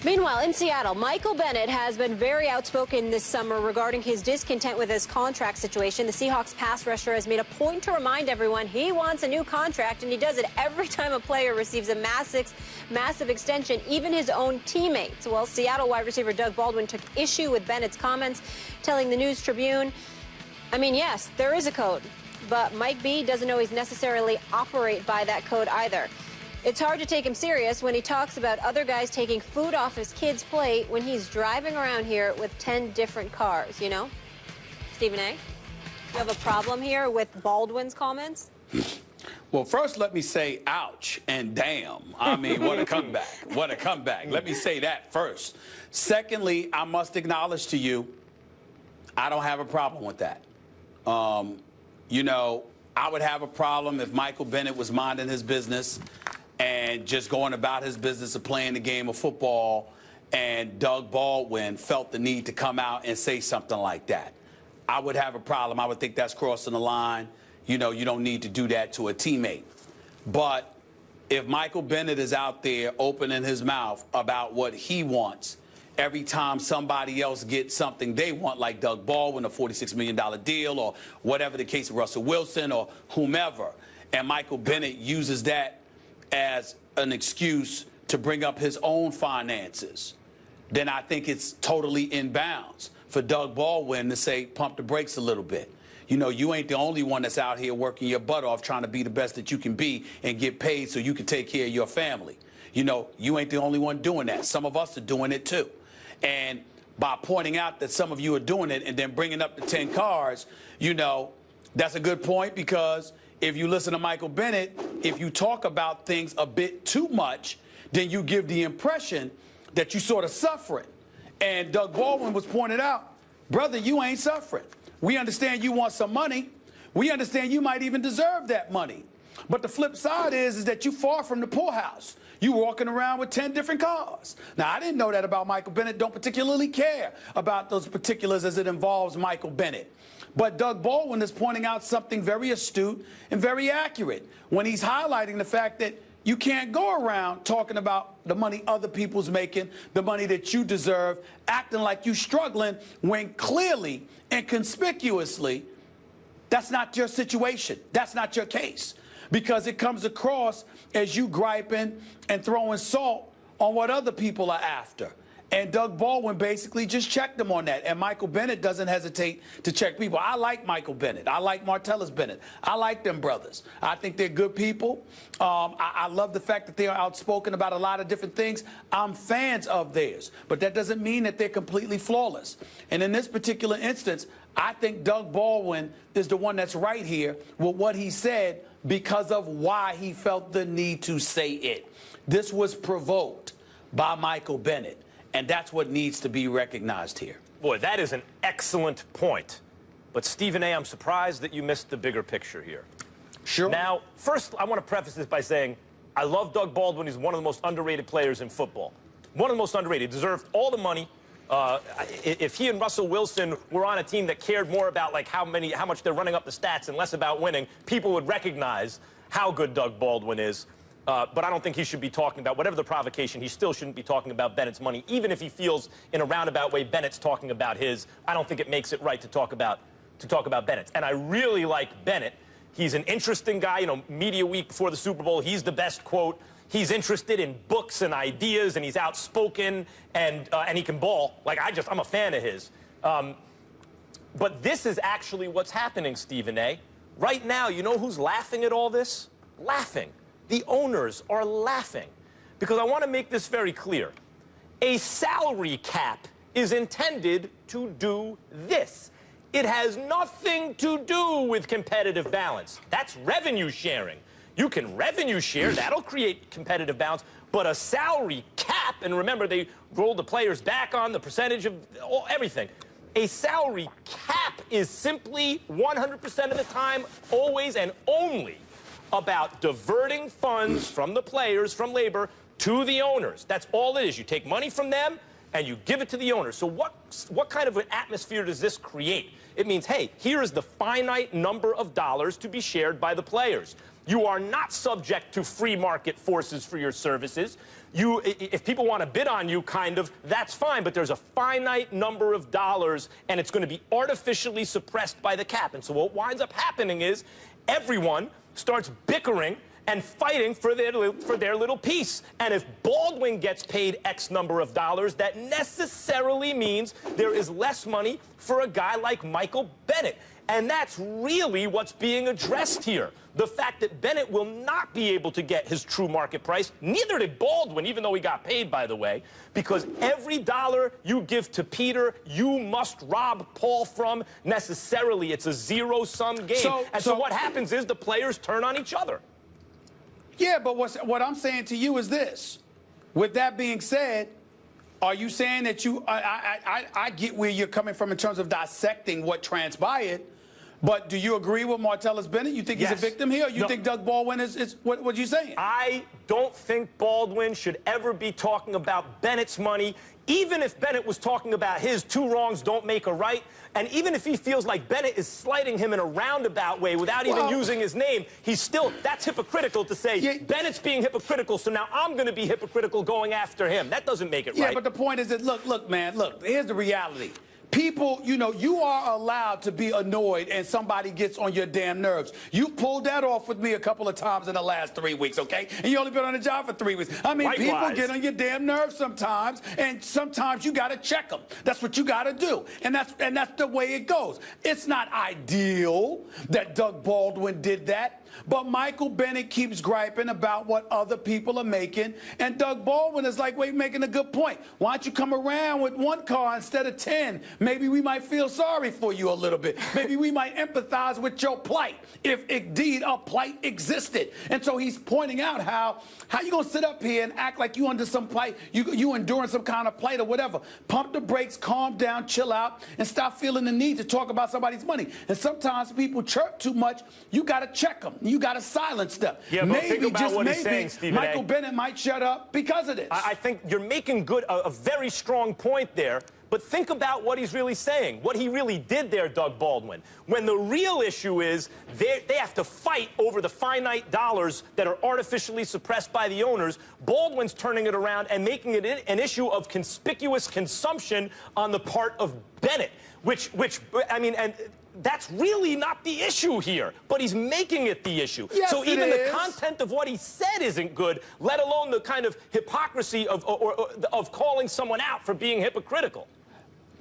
Meanwhile, in Seattle, Michael Bennett has been very outspoken this summer regarding his discontent with his contract situation. The Seahawks pass rusher has made a point to remind everyone he wants a new contract, and he does it every time a player receives a massive extension, even his own teammates. Well, Seattle wide receiver Doug Baldwin took issue with Bennett's comments, telling the News Tribune, I mean, yes, there is a code, but Mike B doesn't always necessarily operate by that code either. It's hard to take him serious when he talks about other guys taking food off his kid's plate when he's driving around here with 10 different cars, you know? Stephen A., you have a problem here with Baldwin's comments? Well, first, let me say ouch and damn. I mean, what a comeback. What a comeback. Let me say that first. Secondly, I must acknowledge to you, I don't have a problem with that. You know, I would have a problem if Michael Bennett was minding his business and just going about his business of playing the game of football, and Doug Baldwin felt the need to come out and say something like that. I would have a problem. I would think that's crossing the line. You know, you don't need to do that to a teammate. But if Michael Bennett is out there opening his mouth about what he wants every time somebody else gets something they want, like Doug Baldwin, a $46 million deal, or whatever the case of Russell Wilson or whomever, and Michael Bennett uses that as an excuse to bring up his own finances, then I think it's totally in bounds for Doug Baldwin to say, pump the brakes a little bit. You know, you ain't the only one that's out here working your butt off trying to be the best that you can be and get paid so you can take care of your family. You know, you ain't the only one doing that. Some of us are doing it too. And by pointing out that some of you are doing it and then bringing up the 10 cars, you know, that's a good point, because if you listen to Michael Bennett, if you talk about things a bit too much, then you give the impression that you're sort of suffering. And Doug Baldwin was pointed out, brother, you ain't suffering. We understand you want some money. We understand you might even deserve that money. But the flip side is that you're far from the poorhouse. You walking around with 10 different cars. Now, I didn't know that about Michael Bennett. Don't particularly care about those particulars as it involves Michael Bennett. But Doug Baldwin is pointing out something very astute and very accurate when he's highlighting the fact that you can't go around talking about the money other people's making, the money that you deserve, acting like you're struggling when clearly and conspicuously that's not your situation. That's not your case, because it comes across as you griping and throwing salt on what other people are after. And Doug Baldwin basically just checked him on that. And Michael Bennett doesn't hesitate to check people. I like Michael Bennett. I like Martellus Bennett. I like them brothers. I think they're good people. I love the fact that they are outspoken about a lot of different things. I'm fans of theirs. But that doesn't mean that they're completely flawless. And in this particular instance, I think Doug Baldwin is the one that's right here with what he said because of why he felt the need to say it. This was provoked by Michael Bennett. And that's what needs to be recognized here. Boy, that is an excellent point. But, Stephen A., I'm surprised that you missed the bigger picture here. Sure. Now, first, I want to preface this by saying I love Doug Baldwin. He's one of the most underrated players in football. One of the most underrated. He deserved all the money. If he and Russell Wilson were on a team that cared more about, like, how much they're running up the stats and less about winning, people would recognize how good Doug Baldwin is. But I don't think he should be talking about, whatever the provocation, he still shouldn't be talking about Bennett's money. Even if he feels in a roundabout way Bennett's talking about his, I don't think it makes it right to talk about Bennett's. And I really like Bennett. He's an interesting guy. You know, media week before the Super Bowl, he's the best quote. He's interested in books and ideas, and he's outspoken, and he can ball. Like, I'm a fan of his. But this is actually what's happening, Stephen A. Right now, you know who's laughing at all this? Laughing. The owners are laughing, because I want to make this very clear. A salary cap is intended to do this. It has nothing to do with competitive balance. That's revenue sharing. You can revenue share, that'll create competitive balance, but a salary cap, and remember, they rolled the players back on the percentage of everything. A salary cap is simply 100% of the time, always and only, about diverting funds from the players, from labor, to the owners. That's all it is. You take money from them and you give it to the owners. So what kind of an atmosphere does this create? It means, hey, here is the finite number of dollars to be shared by the players. You are not subject to free market forces for your services. If people want to bid on you, kind of, that's fine, but there's a finite number of dollars, and it's going to be artificially suppressed by the cap. And so what winds up happening is everyone starts bickering and fighting for their little piece. And if Baldwin gets paid X number of dollars, that necessarily means there is less money for a guy like Michael Bennett. And that's really what's being addressed here. The fact that Bennett will not be able to get his true market price, neither did Baldwin, even though he got paid, by the way, because every dollar you give to Peter, you must rob Paul from necessarily. It's a zero-sum game. So what happens is the players turn on each other. Yeah, but what I'm saying to you is this. With that being said, are you saying that I get where you're coming from in terms of dissecting what transpired, but do you agree with Martellus Bennett? You think he's a victim here? Or you think Doug Baldwin is what are you saying? I don't think Baldwin should ever be talking about Bennett's money, even if Bennett was talking about his two wrongs don't make a right, and even if he feels like Bennett is slighting him in a roundabout way without even using his name, he's still, that's hypocritical to say, Bennett's being hypocritical, so now I'm going to be hypocritical going after him. That doesn't make it right. Yeah, but the point is that, look, man, here's the reality. People, you are allowed to be annoyed and somebody gets on your damn nerves. You pulled that off with me a couple of times in the last 3 weeks, okay? And you only been on the job for 3 weeks. I mean, Likewise. People get on your damn nerves sometimes, and sometimes you got to check them. That's what you got to do, and that's the way it goes. It's not ideal that Doug Baldwin did that. But Michael Bennett keeps griping about what other people are making. And Doug Baldwin is like, wait, making a good point. Why don't you come around with one car instead of 10? Maybe we might feel sorry for you a little bit. Maybe we might empathize with your plight if indeed a plight existed. And so he's pointing out how you going to sit up here and act like you under some plight, you enduring some kind of plight or whatever. Pump the brakes, calm down, chill out, and stop feeling the need to talk about somebody's money. And sometimes people chirp too much. You got to check them. You got to silence them. Yeah, but maybe, think about just what maybe, he's saying, Stephen Michael Bennett might shut up because of this. I think you're making a very strong point there, but think about what he's really saying, what he really did there, Doug Baldwin. When the real issue is they have to fight over the finite dollars that are artificially suppressed by the owners, Baldwin's turning it around and making it an issue of conspicuous consumption on the part of Bennett, which I mean, and that's really not the issue here, but he's making it the issue. Yes, so even the content of what he said isn't good, let alone the kind of hypocrisy of calling someone out for being hypocritical.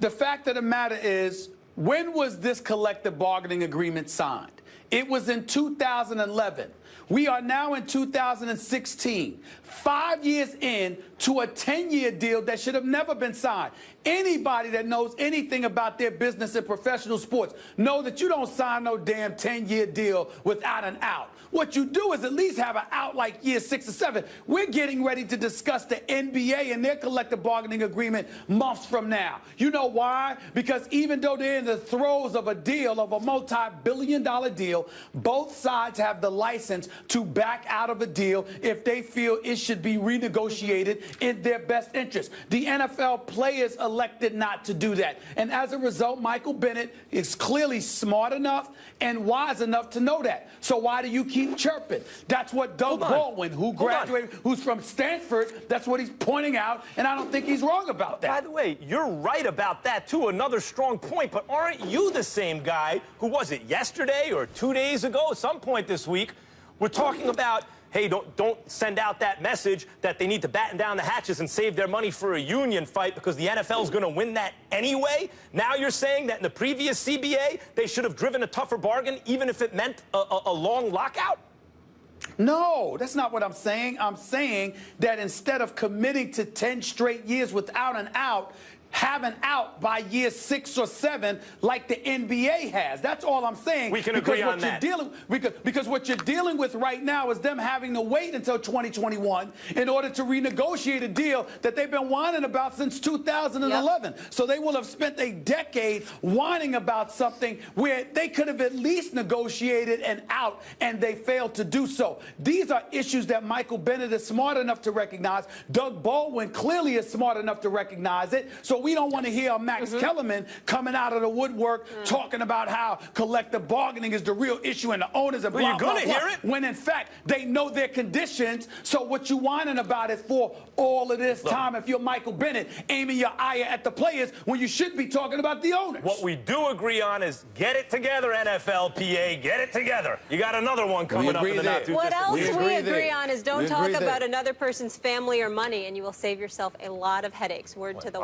The fact of the matter is, when was this collective bargaining agreement signed? It was in 2011. We are now in 2016, 5 years in to a 10-year deal that should have never been signed. Anybody that knows anything about their business and professional sports know that you don't sign no damn 10-year deal without an out. What you do is at least have an out like year 6 or 7. We're getting ready to discuss the NBA and their collective bargaining agreement months from now. You know why? Because even though they're in the throes of a deal, of a multi-billion-dollar deal, both sides have the license to back out of a deal if they feel it should be renegotiated in their best interest. The NFL players elected not to do that. And as a result, Michael Bennett is clearly smart enough and wise enough to know that. So why do you keep chirping? That's what Doug Baldwin, who graduated, who's from Stanford, that's what he's pointing out, and I don't think he's wrong about that. By the way, you're right about that, too. Another strong point, but aren't you the same guy who, was it yesterday or 2 days ago, at some point this week, we're talking about, hey, don't send out that message that they need to batten down the hatches and save their money for a union fight because the NFL is going to win that anyway? Now you're saying that in the previous CBA, they should have driven a tougher bargain even if it meant a long lockout? No, that's not what I'm saying. I'm saying that instead of committing to 10 straight years without an out, have an out by year 6 or 7 like the NBA has. That's all I'm saying. We can agree on that. Because what you're dealing with right now is them having to wait until 2021 in order to renegotiate a deal that they've been whining about since 2011. Yep. So they will have spent a decade whining about something where they could have at least negotiated an out, and they failed to do so. These are issues that Michael Bennett is smart enough to recognize. Doug Baldwin clearly is smart enough to recognize it. So we don't want to hear Max Kellerman coming out of the woodwork talking about how collective bargaining is the real issue and the owners and blah, you're blah, gonna blah. hear it. When in fact, they know their conditions. So what you whining about is for all of this time, if you're Michael Bennett, aiming your eye at the players when you should be talking about the owners. What we do agree on is get it together, NFLPA. Get it together. You got another one coming up in the not too What else We we agree agree there. on is don't We talk agree about there. another person's family or money, and you will save yourself a lot of headaches. Word to the